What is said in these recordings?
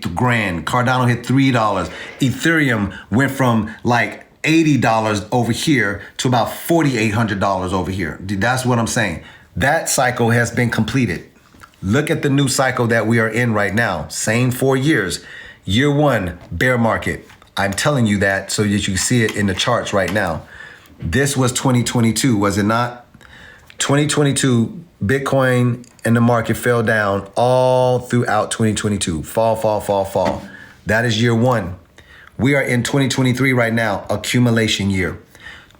grand. Cardano hit $3. Ethereum went from like $80 over here to about $4,800 over here. That's what I'm saying. That cycle has been completed. Look at the new cycle that we are in right now. Same 4 years. Year one, bear market. I'm telling you that so that you can see it in the charts right now. This was 2022, was it not? 2022, Bitcoin and the market fell down all throughout 2022. Fall. That is year one. We are in 2023 right now, accumulation year.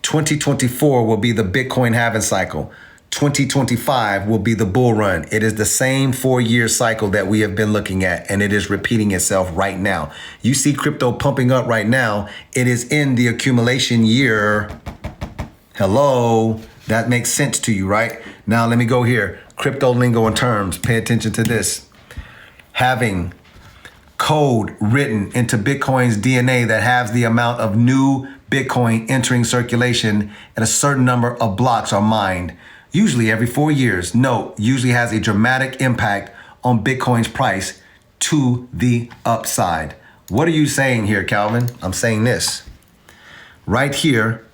2024 will be the Bitcoin halving cycle. 2025 will be the bull run. It is the same 4-year cycle that we have been looking at, and it is repeating itself right now. You see crypto pumping up right now. It is in the accumulation year. Hello, that makes sense to you, right? Now let me go here. Crypto lingo and terms. Pay attention to this. Having code written into Bitcoin's DNA that has the amount of new Bitcoin entering circulation and a certain number of blocks are mined. Usually every 4 years. Note, usually has a dramatic impact on Bitcoin's price to the upside. What are you saying here, Calvin? I'm saying this. Right here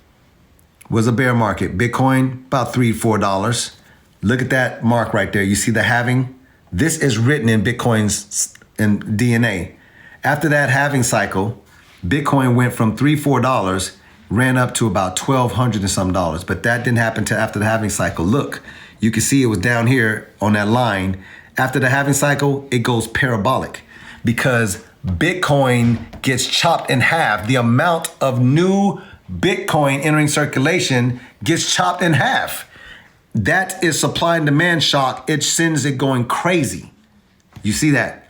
was a bear market. Bitcoin, about $3, $4. Look at that mark right there. You see the halving? This is written in Bitcoin's DNA. After that halving cycle, Bitcoin went from $3, $4, ran up to about $1,200 and some dollars. But that didn't happen till after the halving cycle. Look, you can see it was down here on that line. After the halving cycle, it goes parabolic because Bitcoin gets chopped in half. The amount of new Bitcoin entering circulation gets chopped in half. That is supply and demand shock. It sends it going crazy. You see that?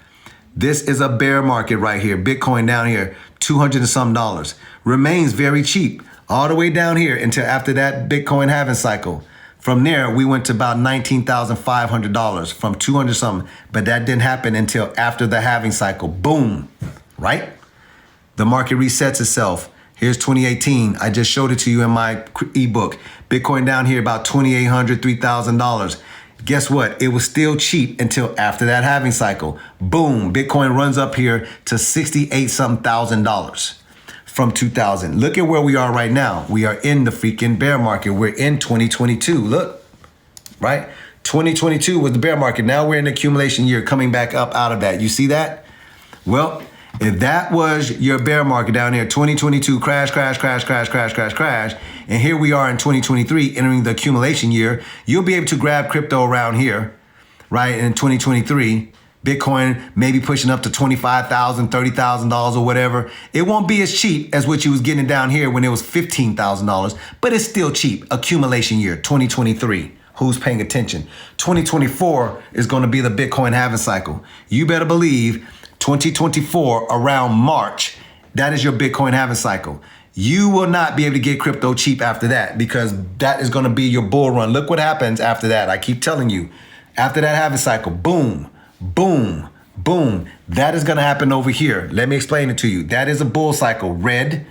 This is a bear market right here. Bitcoin down here, $200 and some dollars. Remains very cheap all the way down here until after that Bitcoin halving cycle. From there, we went to about $19,500 from 200 something, but that didn't happen until after the halving cycle. Boom, right? The market resets itself. Here's 2018. I just showed it to you in my ebook. Bitcoin down here about $2,800, $3,000. Guess what? It was still cheap until after that halving cycle. Boom, Bitcoin runs up here to 68 something thousand dollars from 2000. Look at where we are right now. We are in the freaking bear market. We're in 2022. Look, right? 2022 was the bear market. Now we're in the accumulation year coming back up out of that. You see that? Well, if that was your bear market down here, 2022 crash, and here we are in 2023 entering the accumulation year, you'll be able to grab crypto around here, right? In 2023, Bitcoin maybe pushing up to $25,000, $30,000 or whatever. It won't be as cheap as what you was getting down here when it was $15,000, but it's still cheap. Accumulation year, 2023. Who's paying attention? 2024 is going to be the Bitcoin halving cycle. You better believe 2024 around March, that is your Bitcoin halving cycle. You will not be able to get crypto cheap after that because that is going to be your bull run. Look what happens after that. I keep telling you, after that halving cycle, boom, boom, boom. That is going to happen over here. Let me explain it to you. That is a bull cycle. Red.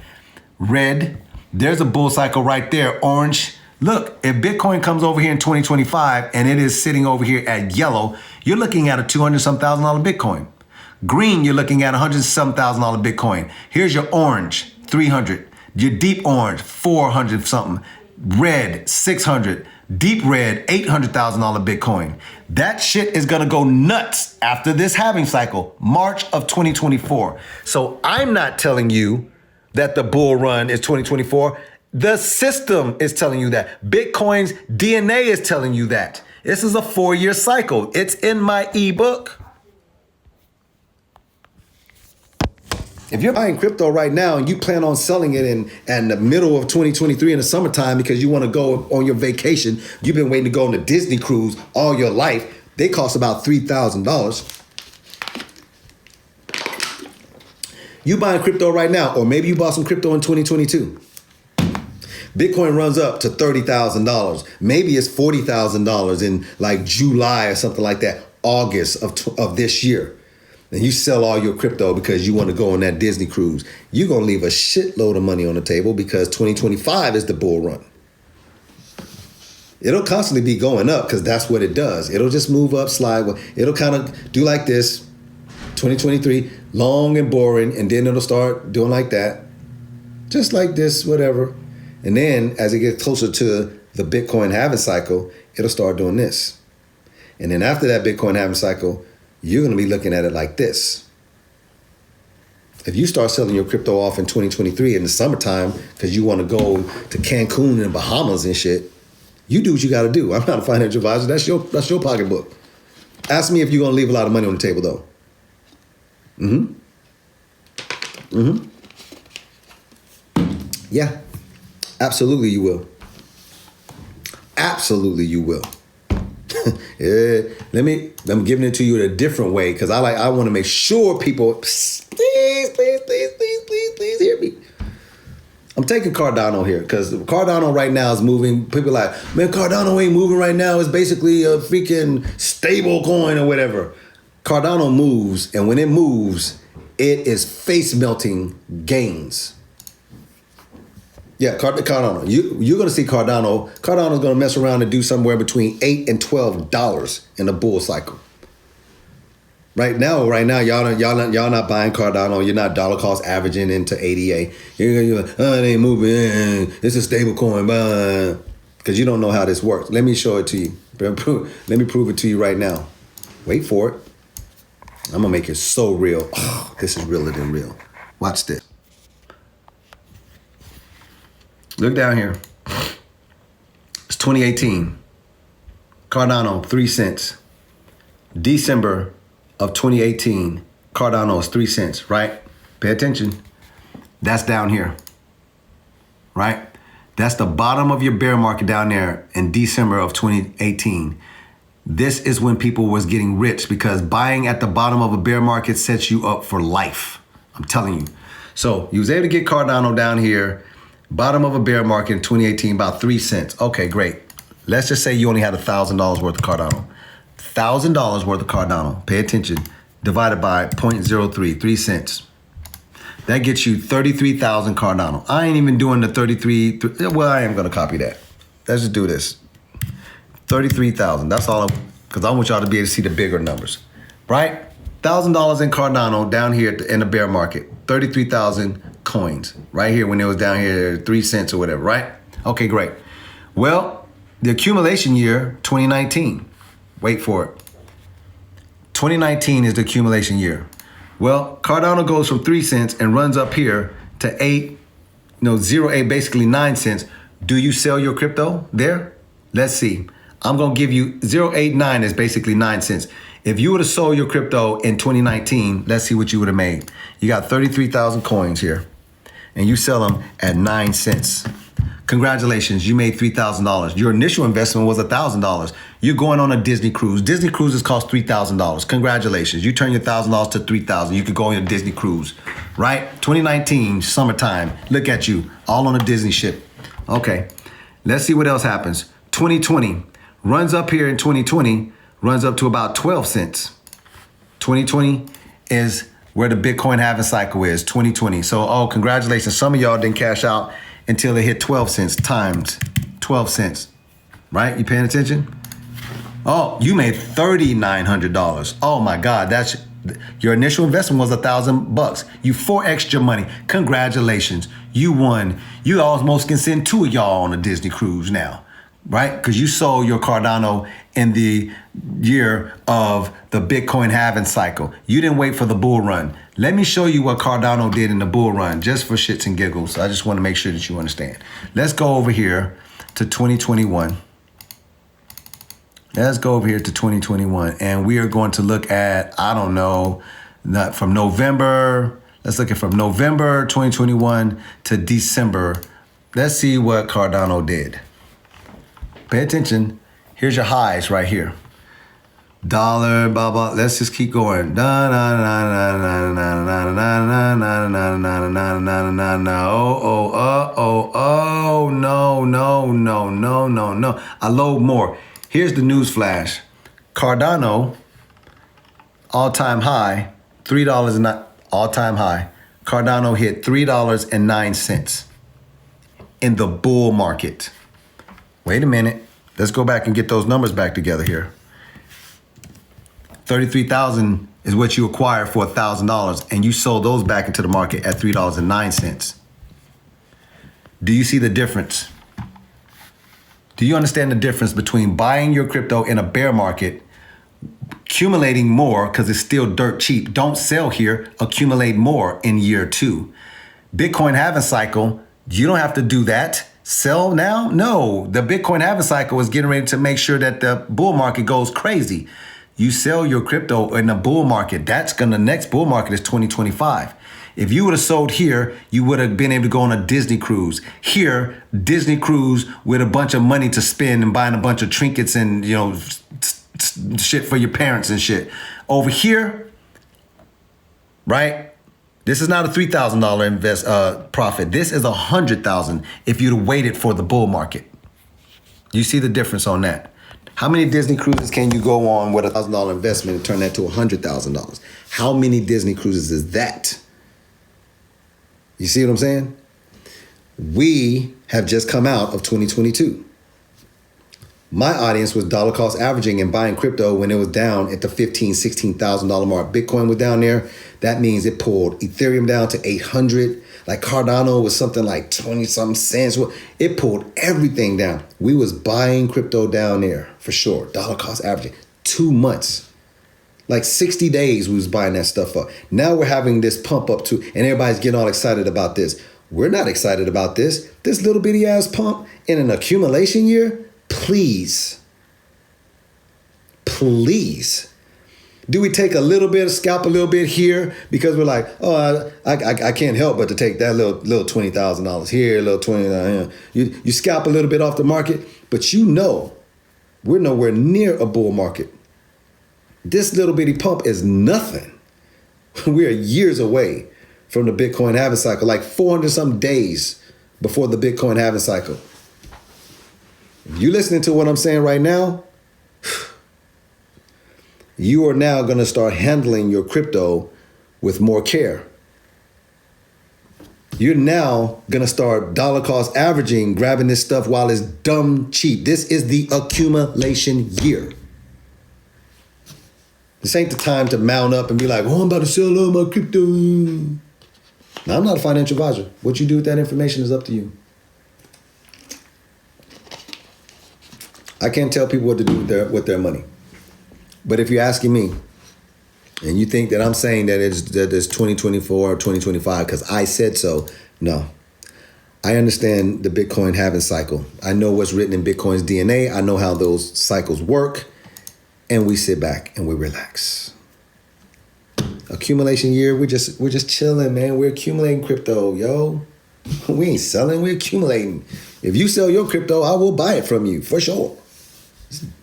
There's a bull cycle right there. Orange. Look, if Bitcoin comes over here in 2025 and it is sitting over here at yellow, you're looking at a $200-some-thousand Bitcoin. Green, you're looking at $100-some-thousand Bitcoin. Here's your orange, 300. Your deep orange, 400 something. Red, 600. Deep red, $800,000 Bitcoin. That shit is gonna go nuts after this halving cycle, March of 2024. So I'm not telling you that the bull run is 2024. The system is telling you that. Bitcoin's DNA is telling you that. This is a 4-year cycle. It's in my ebook. If you're buying crypto right now and you plan on selling it in the middle of 2023 in the summertime because you want to go on your vacation, you've been waiting to go on a Disney cruise all your life, they cost about $3,000. You buying crypto right now, or maybe you bought some crypto in 2022. Bitcoin runs up to $30,000. Maybe it's $40,000 in like July or something like that, August of this year. And you sell all your crypto because you want to go on that Disney cruise. You're going to leave a shitload of money on the table because 2025 is the bull run. It'll constantly be going up because that's what it does. It'll just move up, slide. It'll kind of do like this, 2023, long and boring, and then it'll start doing like that. Just like this, whatever. And then as it gets closer to the Bitcoin halving cycle, it'll start doing this. And then after that Bitcoin halving cycle, you're going to be looking at it like this. If you start selling your crypto off in 2023 in the summertime because you want to go to Cancun and Bahamas and shit, you do what you got to do. I'm not a financial advisor. That's your pocketbook. Ask me if you're going to leave a lot of money on the table, though. Yeah, absolutely you will. Absolutely you will. Yeah, I'm giving it to you in a different way because I want to make sure people, please hear me. I'm taking Cardano here because Cardano right now is moving. People are like, man, Cardano ain't moving right now. It's basically a freaking stable coin or whatever. Cardano moves, and when it moves, it is face melting gains. Yeah, Cardano. You're going to see Cardano. Cardano's going to mess around and do somewhere between $8 and $12 in a bull cycle. Right now, y'all not buying Cardano. You're not dollar cost averaging into ADA. You're like, oh, it ain't moving. It's a stable coin, because you don't know how this works. Let me show it to you. Let me prove it to you right now. Wait for it. I'm gonna make it so real. Oh, this is realer than real. Watch this. Look down here. It's 2018. Cardano, 3 cents. December of 2018, Cardano is 3 cents, right? Pay attention. That's down here, right? That's the bottom of your bear market down there in December of 2018. This is when people was getting rich because buying at the bottom of a bear market sets you up for life. I'm telling you. So you was able to get Cardano down here, bottom of a bear market in 2018, about 3 cents. Okay, great. Let's just say you only had $1,000 worth of Cardano. $1,000 worth of Cardano, pay attention, divided by 0.03, 3 cents. That gets you 33,000 Cardano. I ain't even doing the 33, well, I am gonna copy that. Let's just do this. 33,000, that's all, because I want y'all to be able to see the bigger numbers, right? $1,000 in Cardano down here in the bear market, 33,000 coins, right here when it was down here 3 cents or whatever, right? Okay, great. Well, the accumulation year, 2019. Wait for it. 2019 is the accumulation year. Well, Cardano goes from 3 cents and runs up here to 0.8, basically 9 cents. Do you sell your crypto there? Let's see. I'm gonna give you 0.89 is basically 9 cents. If you would have sold your crypto in 2019, let's see what you would have made. You got 33,000 coins here and you sell them at 9 cents. Congratulations, you made $3,000. Your initial investment was $1,000. You're going on a Disney cruise. Disney cruises cost $3,000. Congratulations, you turn your $1,000 to $3,000. You could go on a Disney cruise, right? 2019, summertime, look at you, all on a Disney ship. Okay, let's see what else happens. 2020, runs up here in 2020, runs up to about 12 cents. 2020 is where the Bitcoin halving cycle is, 2020. So, congratulations, some of y'all didn't cash out until it hit 12 cents times 12 cents, right? You paying attention? Oh, you made $3,900. Oh my God, that's your initial investment was $1,000. You 4x'd your money. Congratulations, you won. You almost can send 2 of y'all on a Disney cruise now, right? Because you sold your Cardano in the year of the Bitcoin halving cycle. You didn't wait for the bull run. Let me show you what Cardano did in the bull run, just for shits and giggles. I just want to make sure that you understand. Let's go over here to 2021. Let's go over here to 2021, and we are going to look at, I don't know, not from November. Let's look at from November 2021 to December. Let's see what Cardano did. Pay attention. Here's your highs right here. Dollar, blah, blah. Let's just keep going. Oh, no. I load more. Here's the news flash. Cardano, all-time high, $3 and all-time high. Cardano hit $3.09 in the bull market. Wait a minute. Let's go back and get those numbers back together here. 33,000 is what you acquired for $1,000, and you sold those back into the market at $3.09. Do you see the difference? Do you understand the difference between buying your crypto in a bear market, accumulating more because it's still dirt cheap? Don't sell here, accumulate more in year 2. Bitcoin halving cycle, you don't have to do that. Sell now? No, the Bitcoin halving cycle is getting ready to make sure that the bull market goes crazy. You sell your crypto in the bull market. The next bull market is 2025. If you would have sold here, you would have been able to go on a Disney cruise. Here, Disney cruise with a bunch of money to spend and buying a bunch of trinkets and, shit for your parents and shit. Over here, right? This is not a $3,000 profit. This is $100,000 if you'd have waited for the bull market. You see the difference on that? How many Disney cruises can you go on with $1,000 investment and turn that to $100,000? How many Disney cruises is that? You see what I'm saying? We have just come out of 2022. My audience was dollar cost averaging and buying crypto when it was down at the $15,000, $16,000 mark. Bitcoin was down there. That means it pulled Ethereum down to 800. Like Cardano was something like 20 something cents. It pulled everything down. We was buying crypto down there for sure. Dollar cost averaging 2 months. Like 60 days we was buying that stuff up. Now we're having this pump up too, and everybody's getting all excited about this. We're not excited about this. This little bitty ass pump in an accumulation year, please. Do we take a little bit, scalp a little bit here because we're like, oh, I can't help but to take that little $20,000 here, a little $20,000 here. You scalp a little bit off the market, but we're nowhere near a bull market. This little bitty pump is nothing. We are years away from the Bitcoin halving cycle, like 400 some days before the Bitcoin halving cycle. You listening to what I'm saying right now? You are now going to start handling your crypto with more care. You're now going to start dollar cost averaging, grabbing this stuff while it's dumb cheap. This is the accumulation year. This ain't the time to mount up and be like, oh, I'm about to sell all my crypto. Now, I'm not a financial advisor. What you do with that information is up to you. I can't tell people what to do with their money. But if you're asking me, and you think that I'm saying that it's 2024 or 2025 because I said so, no. I understand the Bitcoin halving cycle. I know what's written in Bitcoin's DNA. I know how those cycles work. And we sit back and we relax. Accumulation year, we're just chilling, man. We're accumulating crypto, yo. We ain't selling, we're accumulating. If you sell your crypto, I will buy it from you, for sure.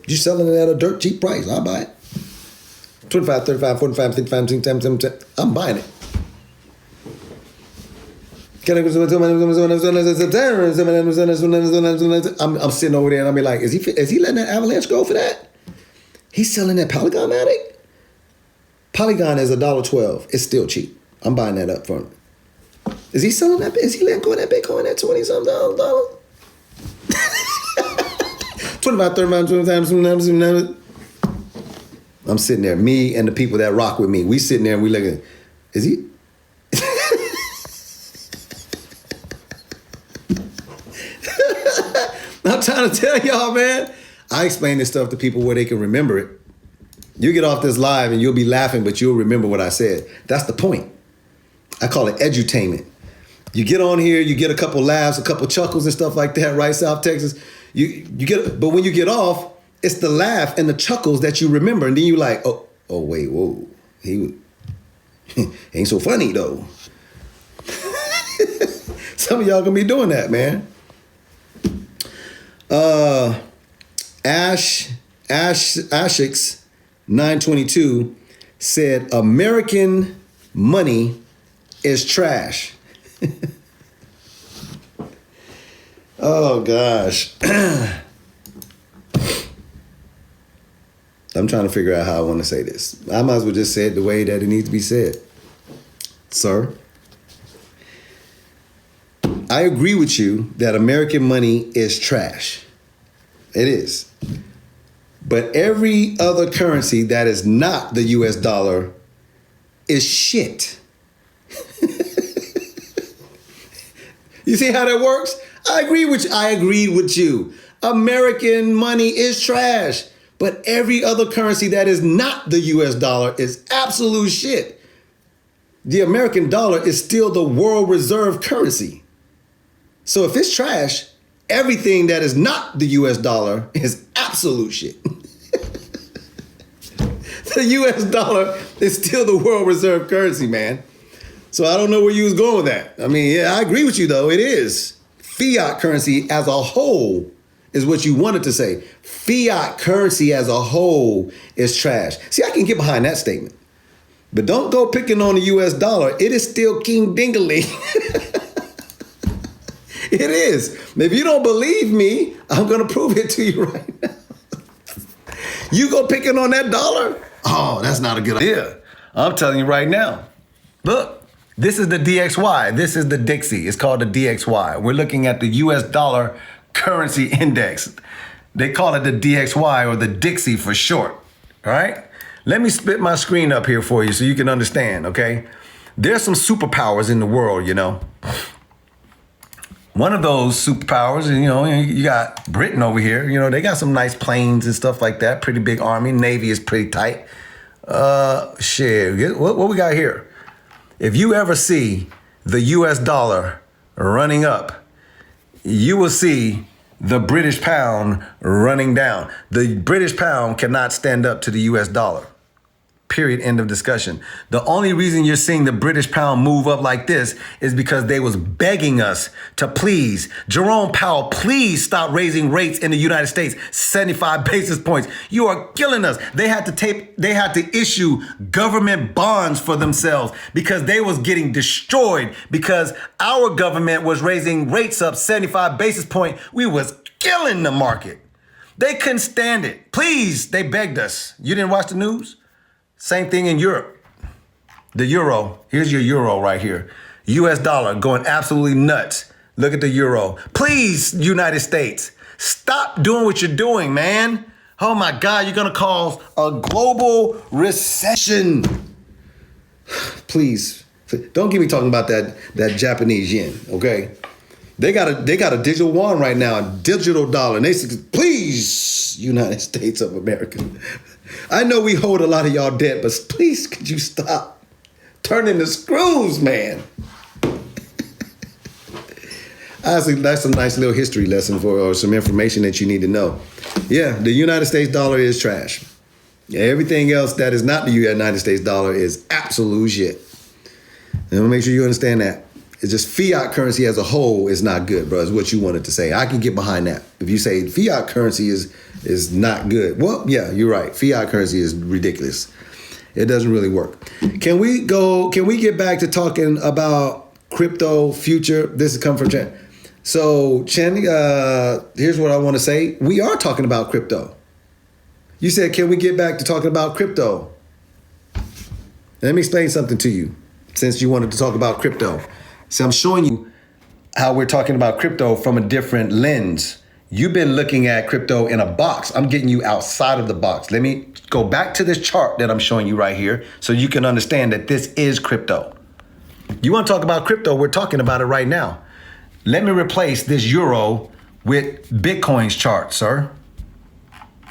You're selling it at a dirt cheap price, I'll buy it. 25, 35, 45, 55, 60, I'm buying it. I'm sitting over there and I'll be like, is he letting that avalanche go for that? He's selling that Polygon Matic? Polygon is $1.12. It's still cheap. I'm buying that up front. Is he selling that? Is he letting go of that Bitcoin at 20-something dollars? 25, 35, 25, I'm sitting there, me and the people that rock with me. We sitting there and we looking, is he? I'm trying to tell y'all, man. I explain this stuff to people where they can remember it. You get off this live and you'll be laughing, but you'll remember what I said. That's the point. I call it edutainment. You get on here, you get a couple laughs, a couple chuckles and stuff like that, right? South Texas. But when you get off, it's the laugh and the chuckles that you remember. And then you like, oh wait, whoa. He ain't so funny though. Some of y'all gonna be doing that, man. Ashix 922 said American money is trash. Oh gosh. I'm trying to figure out how I want to say this. I might as well just say it the way that it needs to be said. Sir, I agree with you that American money is trash. It is. But every other currency that is not the US dollar is shit. You see how that works? I agreed with you. American money is trash, but every other currency that is not the US dollar is absolute shit. The American dollar is still the world reserve currency. So if it's trash, everything that is not the US dollar is absolute shit. The US dollar is still the world reserve currency, man. So I don't know where you was going with that. I mean, yeah, I agree with you though. It is. Fiat currency as a whole is what you wanted to say. Fiat currency as a whole is trash. See, I can get behind that statement. But don't go picking on the US dollar. It is still king dingling. It is. If you don't believe me, I'm going to prove it to you right now. You go picking on that dollar? Oh, that's not a good idea. I'm telling you right now. Look. This is the DXY. This is the Dixie. It's called the DXY. We're looking at the US dollar currency index. They call it the DXY or the Dixie for short. All right? Let me split my screen up here for you so you can understand, okay? There's some superpowers in the world, you know. One of those superpowers, you know, you got Britain over here. You know, they got some nice planes and stuff like that. Pretty big army. Navy is pretty tight. Shit. What we got here? If you ever see the US dollar running up, you will see the British pound running down. The British pound cannot stand up to the US dollar. Period. End of discussion. The only reason you're seeing the British pound move up like this is because they was begging us to please, Jerome Powell, please stop raising rates in the United States, 75 basis points. You are killing us. They had to issue government bonds for themselves because they was getting destroyed because our government was raising rates up 75 basis points. We was killing the market. They couldn't stand it. Please, they begged us. You didn't watch the news? Same thing in Europe. The euro, here's your euro right here. US dollar going absolutely nuts. Look at the euro. Please, United States, stop doing what you're doing, man. Oh my God, you're gonna cause a global recession. Please, don't get me talking about that Japanese yen, okay? They got a digital yuan right now, a digital dollar. And they said, please, United States of America. I know we hold a lot of y'all debt, but please, could you stop turning the screws, man? Honestly, that's a nice little history lesson or some information that you need to know. Yeah, the United States dollar is trash. Yeah, everything else that is not the United States dollar is absolute shit. And I'll make sure you understand that. It's just fiat currency as a whole is not good, bro, is what you wanted to say. I can get behind that. If you say fiat currency is not good. Well, yeah, you're right. Fiat currency is ridiculous. It doesn't really work. Can we get back to talking about crypto future? This is coming from Chen. So, Chen, here's what I want to say. We are talking about crypto. You said, can we get back to talking about crypto? Let me explain something to you since you wanted to talk about crypto. So I'm showing you how we're talking about crypto from a different lens. You've been looking at crypto in a box. I'm getting you outside of the box. Let me go back to this chart that I'm showing you right here so you can understand that this is crypto. You want to talk about crypto? We're talking about it right now. Let me replace this euro with Bitcoin's chart, sir.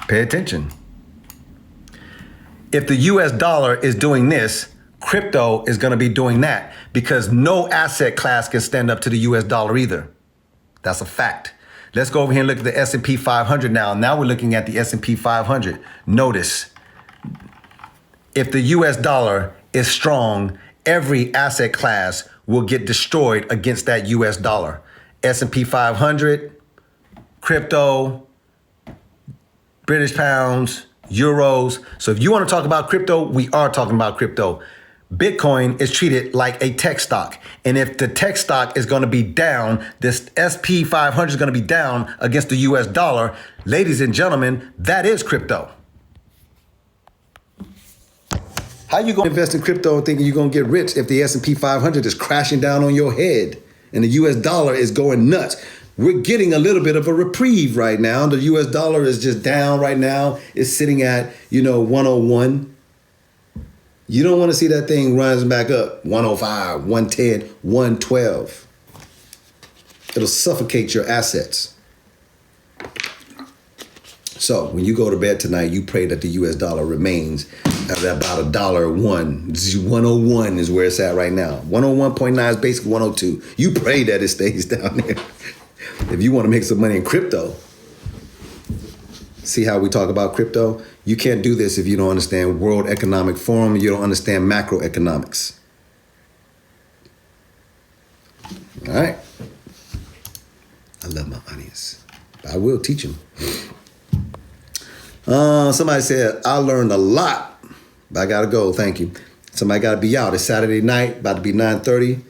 Pay attention. If the US dollar is doing this, crypto is going to be doing that because no asset class can stand up to the US dollar either. That's a fact. Let's go over here and look at the S&P 500 now. Now we're looking at the S&P 500. Notice, if the US dollar is strong, every asset class will get destroyed against that US dollar. S&P 500, crypto, British pounds, euros. So if you want to talk about crypto, we are talking about crypto. Bitcoin is treated like a tech stock. And if the tech stock is going to be down, this SP 500 is going to be down against the US dollar. Ladies and gentlemen, that is crypto. How you going to invest in crypto thinking you're going to get rich if the S&P 500 is crashing down on your head and the US dollar is going nuts? We're getting a little bit of a reprieve right now. The US dollar is just down right now. It's sitting at, 101. You don't want to see that thing rising back up 105, 110, 112. It'll suffocate your assets. So when you go to bed tonight, you pray that the US dollar remains at about $1.01. 101 is where it's at right now. 101.9 is basically 102. You pray that it stays down there. If you want to make some money in crypto. See how we talk about crypto? You can't do this if you don't understand World Economic Forum. You don't understand macroeconomics. All right. I love my audience. I will teach them. Somebody said, I learned a lot, but I got to go. Thank you. Somebody got to be out. It's Saturday night, about to be 9:30.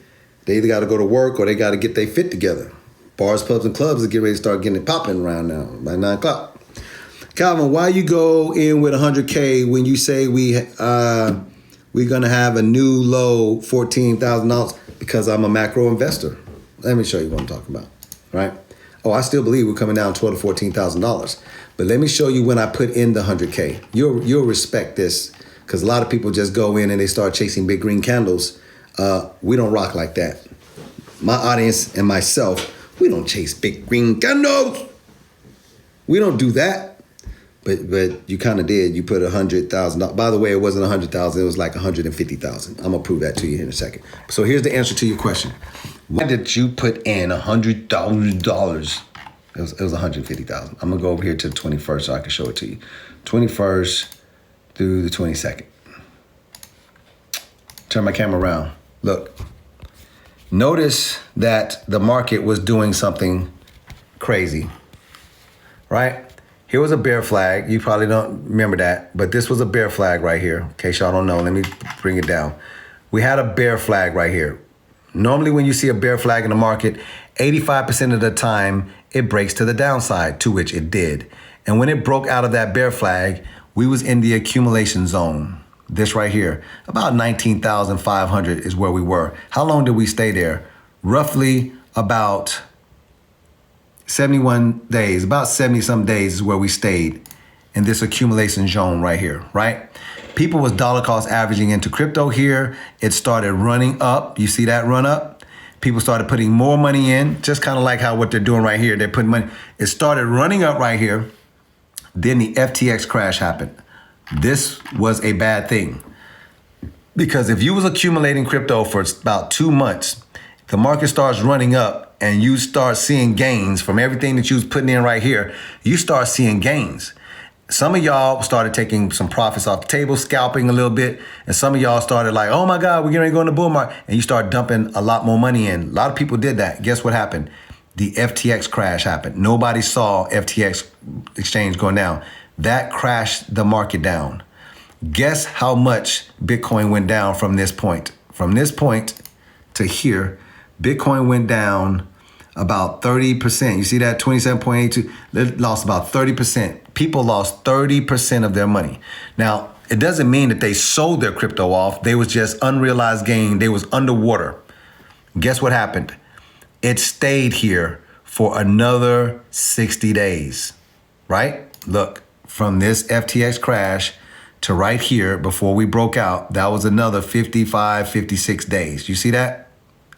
They either got to go to work or they got to get their fit together. Bars, pubs, and clubs are getting ready to start getting it popping around now by 9 o'clock. Calvin, why you go in with 100K when you say we're going to have a new low $14,000? Because I'm a macro investor. Let me show you what I'm talking about, right? Oh, I still believe we're coming down $12,000 to $14,000. But let me show you when I put in the 100K. You'll respect this because a lot of people just go in and they start chasing big green candles. We don't rock like that. My audience and myself, we don't chase big green candles. We don't do that. But you kind of did. You put $100,000. By the way, it wasn't $100,000. It was like $150,000. I'm gonna prove that to you in a second. So here's the answer to your question. Why did you put in $100,000? It was $150,000. I'm gonna go over here to the 21st so I can show it to you. 21st through the 22nd. Turn my camera around. Look. Notice that the market was doing something crazy, right? Here was a bear flag. You probably don't remember that, but this was a bear flag right here. In case y'all don't know, let me bring it down. We had a bear flag right here. Normally when you see a bear flag in the market, 85% of the time, it breaks to the downside, to which it did. And when it broke out of that bear flag, we was in the accumulation zone. This right here, about 19,500 is where we were. How long did we stay there? Roughly about 71 days, about 70 some days is where we stayed in this accumulation zone right here, right? People was dollar cost averaging into crypto here. It started running up. You see that run up? People started putting more money in, just kind of like how what they're doing right here. They're putting money. It started running up right here. Then the FTX crash happened. This was a bad thing because if you was accumulating crypto for about 2 months, the market starts running up and you start seeing gains from everything that you was putting in right here, you start seeing gains. Some of y'all started taking some profits off the table, scalping a little bit, and some of y'all started like, oh my God, we're getting ready to go in the bull market, and you start dumping a lot more money in. A lot of people did that. Guess what happened? The FTX crash happened. Nobody saw FTX exchange going down. That crashed the market down. Guess how much Bitcoin went down from this point? From this point to here, Bitcoin went down about 30%. You see that 27.82? They lost about 30%. People lost 30% of their money. Now, it doesn't mean that they sold their crypto off. They was just unrealized gain. They was underwater. Guess what happened? It stayed here for another 60 days, right? Look, from this FTX crash to right here before we broke out, that was another 55, 56 days. You see that?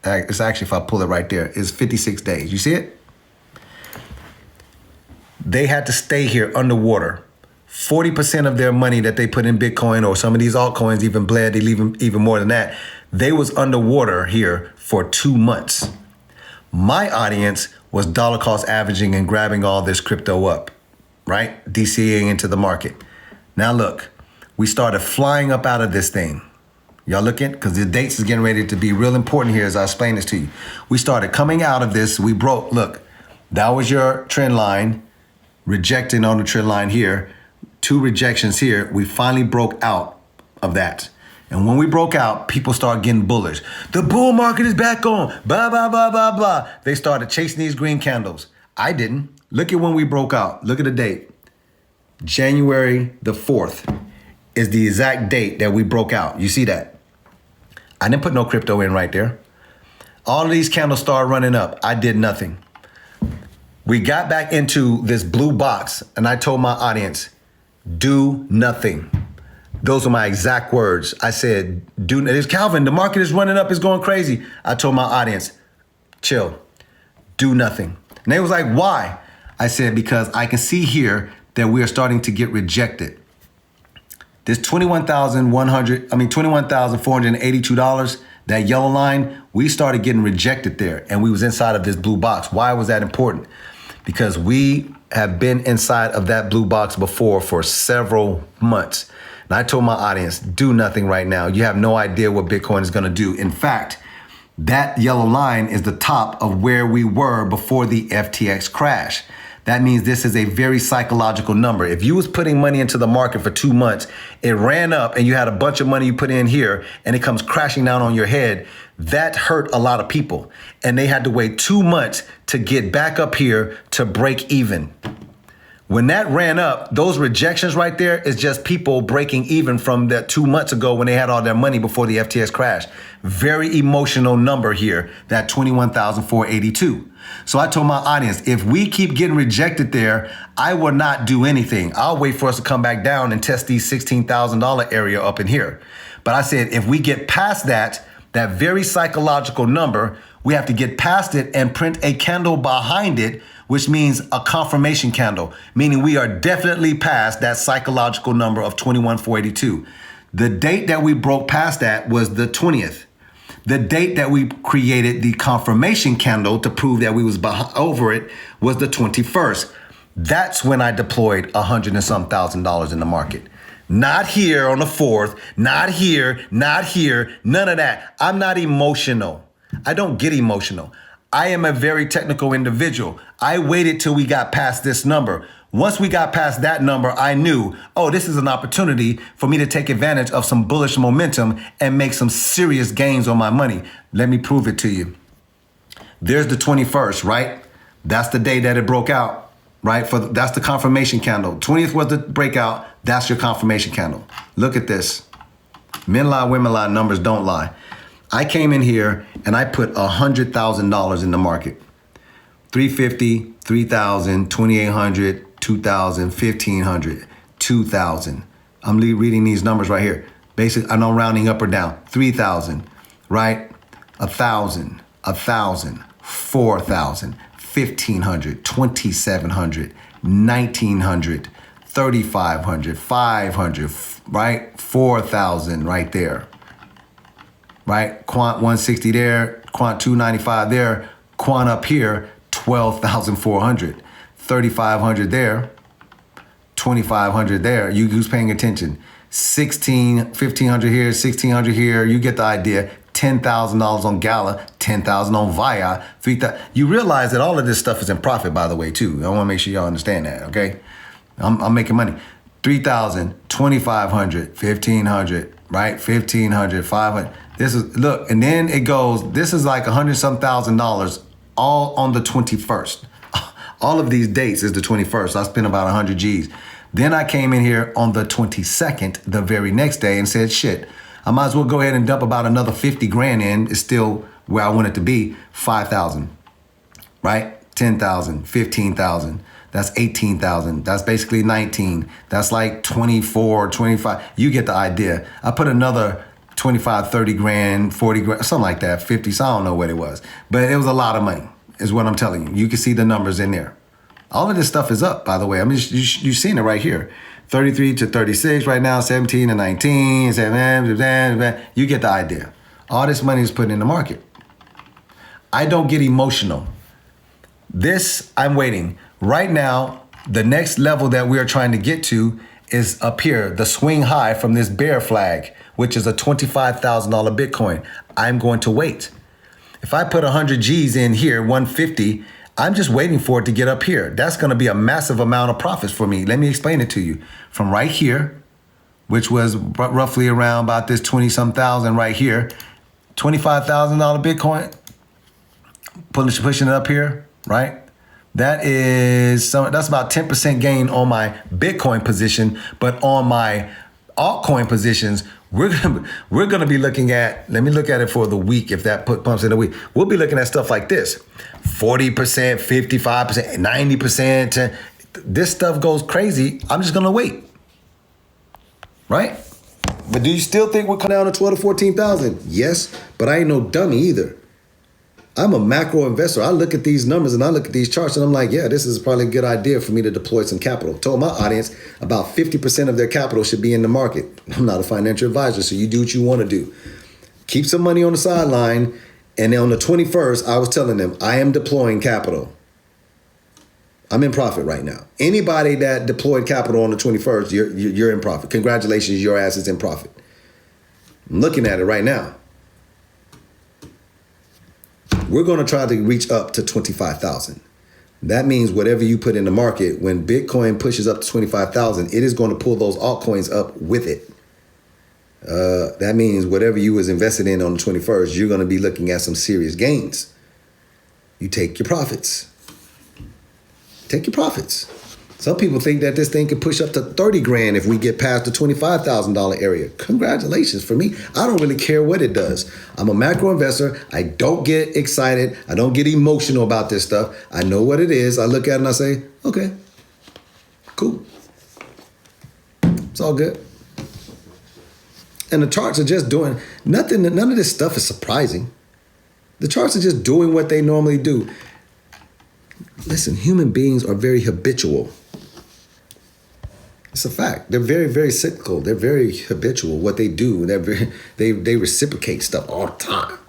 It's actually, if I pull it right there, it's 56 days. You see it? They had to stay here underwater. 40% of their money that they put in Bitcoin or some of these altcoins even bled, they leave them even more than that. They was underwater here for 2 months. My audience was dollar cost averaging and grabbing all this crypto up, right? DCAing into the market. Now look, we started flying up out of this thing. Y'all looking? Because the dates is getting ready to be real important here as I explain this to you. We started coming out of this. We broke. Look, that was your trend line. Rejecting on the trend line here. 2 rejections here. We finally broke out of that. And when we broke out, people started getting bullish. The bull market is back on. Blah, blah, blah, blah, blah. They started chasing these green candles. I didn't. Look at when we broke out. Look at the date. January the 4th is the exact date that we broke out. You see that? I didn't put no crypto in right there. All of these candles started running up. I did nothing. We got back into this blue box and I told my audience, do nothing. Those are my exact words. I said, it's Calvin, the market is running up, it's going crazy. I told my audience, chill, do nothing. And they was like, why? I said, because I can see here that we are starting to get rejected. This $21,482, that yellow line, we started getting rejected there, and we was inside of this blue box. Why was that important? Because we have been inside of that blue box before for several months. And I told my audience, do nothing right now. You have no idea what Bitcoin is gonna do. In fact, that yellow line is the top of where we were before the FTX crash. That means this is a very psychological number. If you was putting money into the market for 2 months, it ran up and you had a bunch of money you put in here and it comes crashing down on your head, that hurt a lot of people. And they had to wait 2 months to get back up here to break even. When that ran up, those rejections right there is just people breaking even from that 2 months ago when they had all their money before the FTX crash. Very emotional number here, that 21,482. So I told my audience, if we keep getting rejected there, I will not do anything. I'll wait for us to come back down and test these $16,000 area up in here. But I said, if we get past that very psychological number, we have to get past it and print a candle behind it, which means a confirmation candle, meaning we are definitely past that psychological number of 21,482. The date that we broke past that was the 20th. The date that we created the confirmation candle to prove that we was over it was the 21st. That's when I deployed $100 and some thousand in the market. Not here on the 4th, not here, none of that. I'm not emotional. I don't get emotional. I am a very technical individual. I waited till we got past this number. Once we got past that number, I knew, oh, this is an opportunity for me to take advantage of some bullish momentum and make some serious gains on my money. Let me prove it to you. There's the 21st, right? That's the day that it broke out, right? That's the confirmation candle. 20th was the breakout. That's your confirmation candle. Look at this. Men lie, women lie, numbers don't lie. I came in here and I put $100,000 in the market. 350, 3,000, 2,800, 2,000, 1,500, 2,000. I'm reading these numbers right here. Basically, I know rounding up or down. 3,000, right? 1,000, 1,000, 4,000, 1,500, 2,700, 1,900, 3,500, 500, right? 4,000 right there. Right? Quant 160 there, Quant 295 there, Quant up here, 12,400, 3,500 there, 2,500 there. Who's paying attention? 1,500 here, 1,600 here. You get the idea. $10,000 on Gala, 10,000 on Via, 3,000. You realize that all of this stuff is in profit, by the way, too. I want to make sure y'all understand that, okay? I'm making money. 3,000, 2,500, 1,500, right? 1,500, 500. This is, look, and then it goes, this is like $100-some-thousand all on the 21st. All of these dates is the 21st. I spent about 100 G's. Then I came in here on the 22nd, the very next day, and said, shit, I might as well go ahead and dump about another 50 grand in. It's still where I want it to be, 5,000, right? 10,000, 15,000. That's 18,000. That's basically 19. That's like 24, 25. You get the idea. I put another 25, 30 grand, 40 grand, something like that, 50, so I don't know what it was. But it was a lot of money, is what I'm telling you. You can see the numbers in there. All of this stuff is up, by the way. I mean, you've seen it right here. 33 to 36 right now, 17 to 19, 7, you get the idea. All this money is put in the market. I don't get emotional. This, I'm waiting. Right now, the next level that we are trying to get to is up here, the swing high from this bear flag, which is a $25,000 Bitcoin. I'm going to wait. If I put 100 G's in here, 150, I'm just waiting for it to get up here. That's going to be a massive amount of profits for me. Let me explain it to you. From right here, which was roughly around about this 20-some thousand right here, $25,000 Bitcoin, pushing it up here, right? That's about 10% gain on my Bitcoin position, but on my altcoin positions, we're gonna be looking at, let me look at it for the week, if that pumps in a week. We'll be looking at stuff like this, 40%, 55%, 90%. This stuff goes crazy. I'm just gonna wait, right? But do you still think we'll come down to 12 to 14,000? Yes, but I ain't no dummy either. I'm a macro investor. I look at these numbers and I look at these charts and I'm like, yeah, this is probably a good idea for me to deploy some capital. Told my audience about 50% of their capital should be in the market. I'm not a financial advisor, so you do what you want to do. Keep some money on the sideline. And on the 21st, I was telling them, I am deploying capital. I'm in profit right now. Anybody that deployed capital on the 21st, you're in profit. Congratulations, your ass is in profit. I'm looking at it right now. We're going to try to reach up to 25,000. That means whatever you put in the market, when Bitcoin pushes up to 25,000, it is going to pull those altcoins up with it. That means whatever you was invested in on the 21st, you're going to be looking at some serious gains. You take your profits. Take your profits. Some people think that this thing could push up to 30 grand if we get past the $25,000 area. Congratulations. For me, I don't really care what it does. I'm a macro investor. I don't get excited. I don't get emotional about this stuff. I know what it is. I look at it and I say, okay, cool. It's all good. And the charts are just doing nothing. None of this stuff is surprising. The charts are just doing what they normally do. Listen, human beings are very habitual. It's a fact. They're very, very cyclical. They're very habitual. What they do, they reciprocate stuff all the time.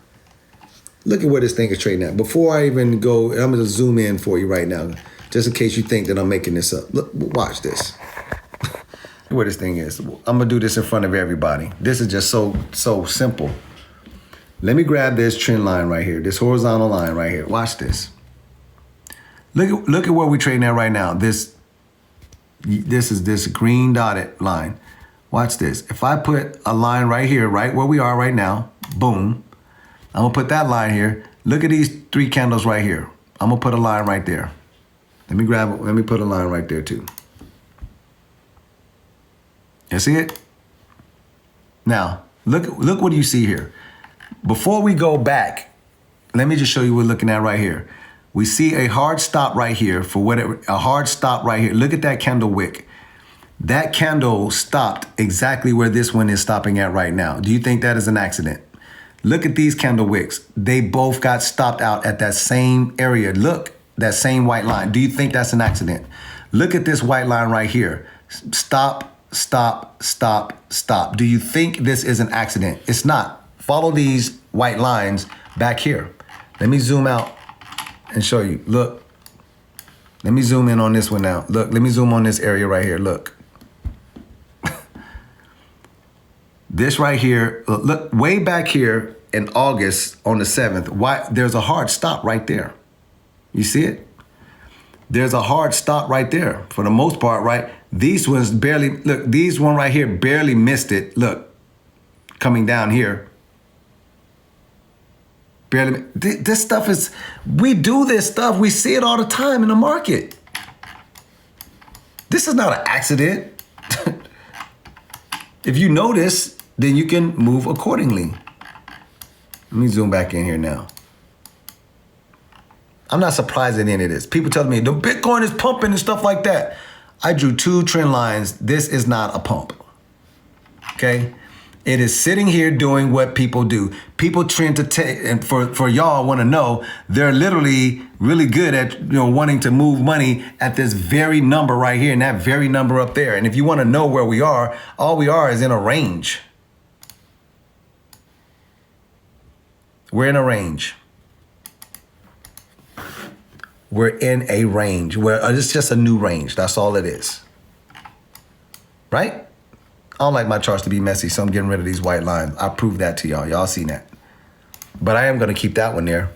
Look at where this thing is trading at. Before I even go, I'm going to zoom in for you right now, just in case you think that I'm making this up. Look, watch this. Where this thing is. I'm going to do this in front of everybody. This is just so simple. Let me grab this trend line right here, this horizontal line right here. Watch this. Look at where we're trading at right now. This is this green dotted line. Watch this. If I put a line right here, right where we are right now, boom. I'm going to put that line here. Look at these 3 candles right here. I'm going to put a line right there. Let me put a line right there too. You see it? Now, look what you see here. Before we go back, let me just show you what we're looking at right here. We see a hard stop right here for whatever, a hard stop right here. Look at that candle wick. That candle stopped exactly where this one is stopping at right now. Do you think that is an accident? Look at these candle wicks. They both got stopped out at that same area. Look, that same white line. Do you think that's an accident? Look at this white line right here. Stop, stop, stop, stop. Do you think this is an accident? It's not. Follow these white lines back here. Let me zoom out and show you. Look, let me zoom in on this one now. Look, let me zoom on this area right here. Look. This right here, look, way back here in August on the 7th, why there's a hard stop right there. You see it? There's a hard stop right there for the most part, right? These ones barely, look, these one right here barely missed it. Look, coming down here. Barely. This stuff is, we do this stuff. We see it all the time in the market. This is not an accident. If you notice, then you can move accordingly. Let me zoom back in here now. I'm not surprised at any of this. People tell me the Bitcoin is pumping and stuff like that. I drew 2 trend lines. This is not a pump. Okay? It is sitting here doing what people do. People trend to take, and for y'all want to know, they're literally really good at wanting to move money at this very number right here and that very number up there. And if you want to know where we are, all we are is in a range. We're in a range. We're in a range where it's just a new range. That's all it is. Right? I don't like my charts to be messy, so I'm getting rid of these white lines. I proved that to y'all. Y'all seen that. But I am going to keep that one there,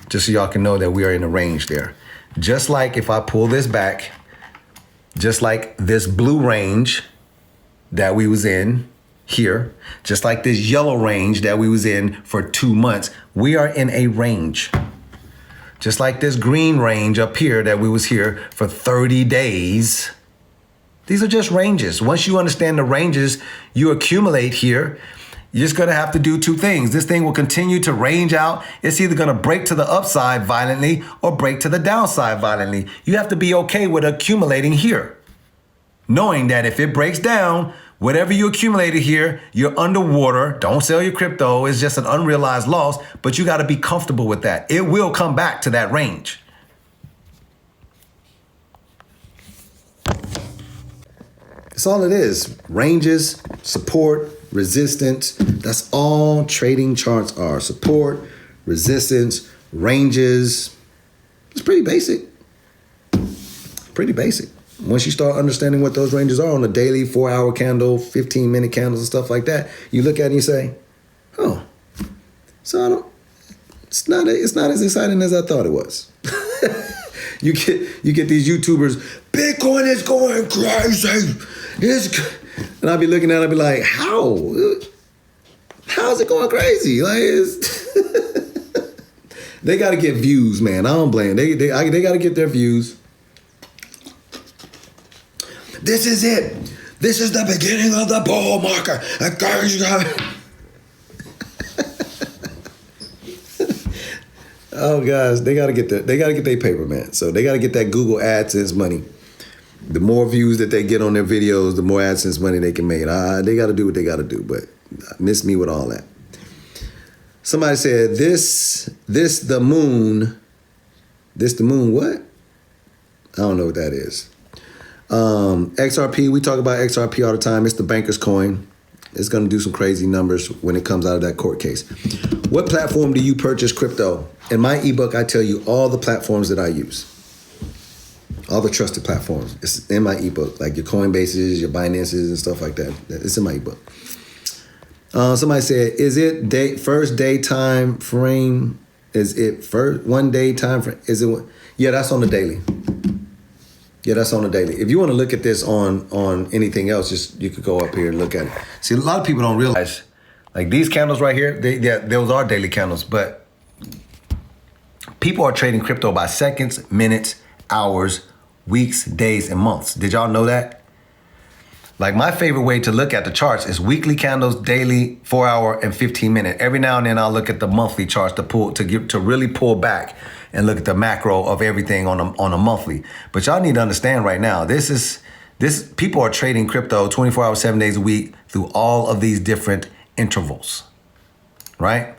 just so y'all can know that we are in a range there. Just like if I pull this back, just like this blue range that we was in here, just like this yellow range that we was in for 2 months, we are in a range. Just like this green range up here that we was here for 30 days. These are just ranges. Once you understand the ranges you accumulate here, you're just gonna have to do 2 things. This thing will continue to range out. It's either gonna break to the upside violently or break to the downside violently. You have to be okay with accumulating here, knowing that if it breaks down, Whatever you accumulated here, you're underwater. Don't sell your crypto. It's just an unrealized loss, but you got to be comfortable with that. It will come back to that range. That's all it is. Ranges, support, resistance. That's all trading charts are. Support, resistance, ranges. It's pretty basic. Pretty basic. Once you start understanding what those ranges are on a daily, 4-hour candle, 15-minute candles and stuff like that, you look at it and you say, oh, so it's not as exciting as I thought it was. You get these YouTubers, Bitcoin is going crazy. And I'll be looking at it, I'll be like, how's it going crazy? Like, they got to get views, man. I don't blame them. They got to get their views. This is it. This is the beginning of the bull market. Oh gosh, they gotta get their paper, man. So they gotta get that Google AdSense money. The more views that they get on their videos, the more AdSense money they can make. They gotta do what they gotta do, but miss me with all that. Somebody said this the moon what? I don't know what that is. XRP, we talk about XRP all the time. It's the banker's coin. It's going to do some crazy numbers when it comes out of that court case. What platform do you purchase crypto? In my ebook, I tell you all the platforms that I use. All the trusted platforms. It's in my ebook, like your Coinbases, your Binances, and stuff like that. It's in my ebook. Somebody said, is it first day time frame? Is it first 1 day time frame? Is it? Yeah, that's on the daily. Yeah, that's on the daily. If you want to look at this on anything else, you could go up here and look at it. See, a lot of people don't realize, like these candles right here, those are daily candles, but people are trading crypto by seconds, minutes, hours, weeks, days, and months. Did y'all know that? Like my favorite way to look at the charts is weekly candles, daily, 4-hour, and 15-minute. Every now and then I'll look at the monthly charts to really pull back and look at the macro of everything on a monthly. But y'all need to understand right now, people are trading crypto 24 hours, 7 days a week through all of these different intervals, right?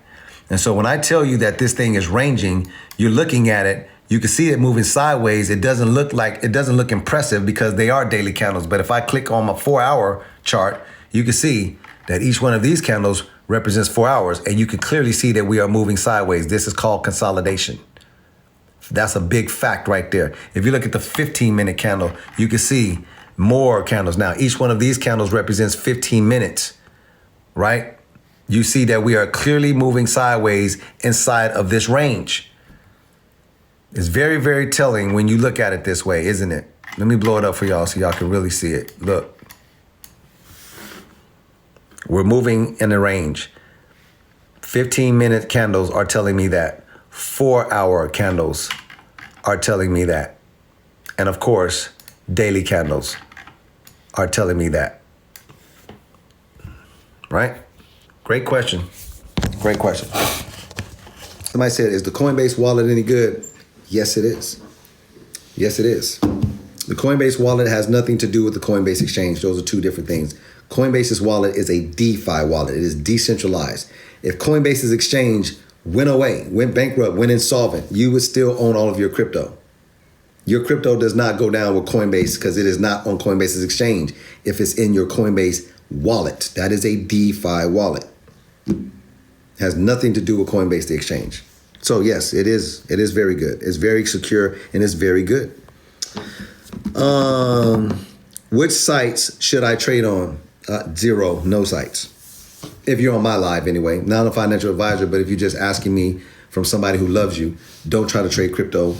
And so when I tell you that this thing is ranging, you're looking at it, you can see it moving sideways. It doesn't look impressive because they are daily candles. But if I click on my 4-hour chart, you can see that each one of these candles represents 4 hours. And you can clearly see that we are moving sideways. This is called consolidation. That's a big fact right there. If you look at the 15-minute candle, you can see more candles. Now, each one of these candles represents 15 minutes, right? You see that we are clearly moving sideways inside of this range. It's very, very telling when you look at it this way, isn't it? Let me blow it up for y'all so y'all can really see it. Look. We're moving in a range. 15-minute candles are telling me that. 4-hour candles are telling me that. And of course, daily candles are telling me that. Right? Great question. Great question. Somebody said, is the Coinbase wallet any good? Yes, it is. Yes, it is. The Coinbase wallet has nothing to do with the Coinbase exchange. Those are two different things. Coinbase's wallet is a DeFi wallet. It is decentralized. If Coinbase's exchange went away, went bankrupt, went insolvent, you would still own all of your crypto. Your crypto does not go down with Coinbase because it is not on Coinbase's exchange if it's in your Coinbase wallet. That is a DeFi wallet. It has nothing to do with Coinbase, the exchange. So yes, it is very good. It's very secure and it's very good. Which sites should I trade on? Zero, no sites. If you're on my live anyway, not a financial advisor, but if you're just asking me from somebody who loves you, don't try to trade crypto